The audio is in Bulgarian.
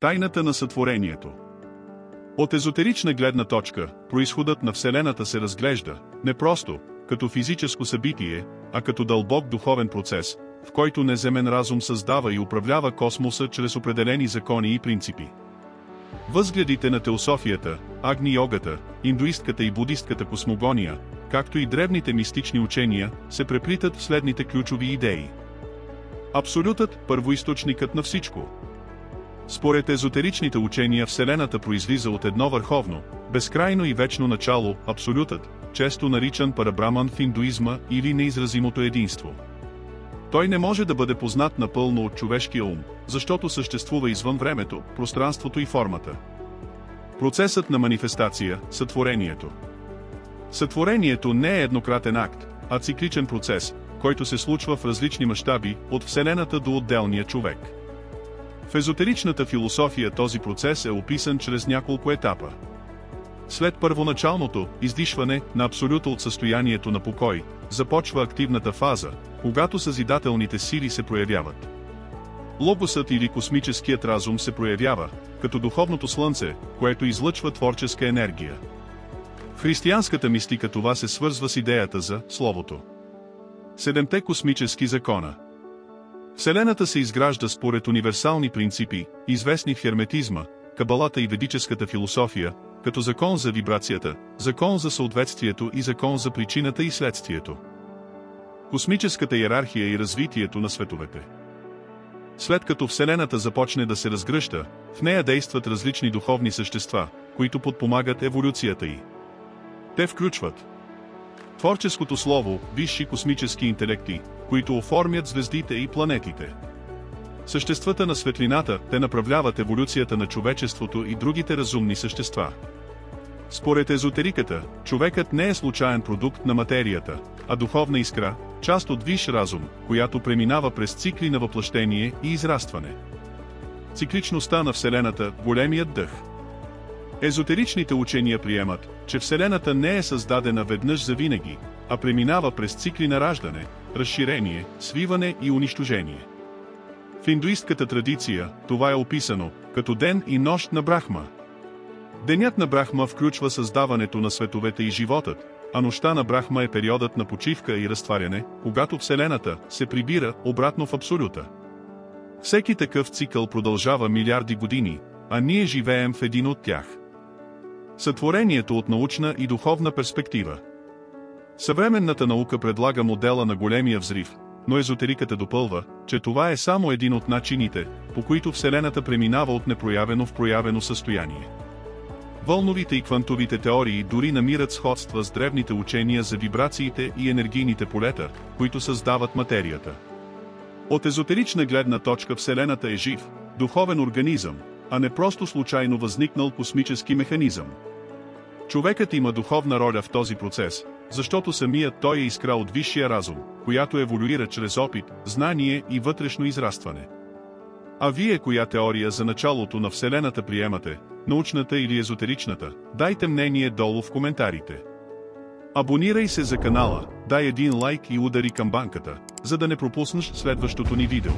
Тайната на сътворението. От езотерична гледна точка, произходът на Вселената се разглежда не просто като физическо събитие, а като дълбок духовен процес, в който неземен разум създава и управлява космоса чрез определени закони и принципи. Възгледите на теософията, агни-йогата, индуистката и будистката космогония, както и древните мистични учения, се преплитат в следните ключови идеи. Абсолютът – първоизточникът на всичко. Според езотеричните учения Вселената произлиза от едно върховно, безкрайно и вечно начало, абсолютът, често наричан парабраман в индуизма или неизразимото единство. Той не може да бъде познат напълно от човешкия ум, защото съществува извън времето, пространството и формата. Процесът на манифестация – сътворението. Сътворението не е еднократен акт, а цикличен процес, който се случва в различни мащаби, от Вселената до отделния човек. В езотеричната философия този процес е описан чрез няколко етапа. След първоначалното издишване на абсолюта от състоянието на покой, започва активната фаза, когато съзидателните сили се проявяват. Логосът или космическият разум се проявява, като духовното слънце, което излъчва творческа енергия. В християнската мистика това се свързва с идеята за Словото. Седемте космически закона. Вселената се изгражда според универсални принципи, известни в херметизма, кабалата и ведическата философия, като закон за вибрацията, закон за съответствието и закон за причината и следствието. Космическата иерархия и развитието на световете. След като Вселената започне да се разгръща, в нея действат различни духовни същества, които подпомагат еволюцията й. Те включват творческото слово, висши космически интелекти, които оформят звездите и планетите. Съществата на светлината, те направляват еволюцията на човечеството и другите разумни същества. Според езотериката, човекът не е случайен продукт на материята, а духовна искра, част от висш разум, която преминава през цикли на въплъщение и израстване. Цикличността на Вселената – големият дъх. Езотеричните учения приемат, че Вселената не е създадена веднъж завинаги, а преминава през цикли на раждане, разширение, свиване и унищожение. В индуистката традиция това е описано като ден и нощ на Брахма. Денят на Брахма включва създаването на световете и животът, а нощта на Брахма е периодът на почивка и разтваряне, когато Вселената се прибира обратно в абсолюта. Всеки такъв цикъл продължава милиарди години, а ние живеем в един от тях. Сътворението от научна и духовна перспектива. Съвременната наука предлага модела на големия взрив, но езотериката допълва, че това е само един от начините, по които Вселената преминава от непроявено в проявено състояние. Вълновите и квантовите теории дори намират сходства с древните учения за вибрациите и енергийните полета, които създават материята. От езотерична гледна точка Вселената е жив, духовен организъм, а не просто случайно възникнал космически механизъм. Човекът има духовна роля в този процес, защото самият той е искра от висшия разум, която еволюира чрез опит, знание и вътрешно израстване. А вие коя теория за началото на Вселената приемате, научната или езотеричната? Дайте мнение долу в коментарите. Абонирай се за канала, дай един лайк и удари камбанката, за да не пропуснеш следващото ни видео.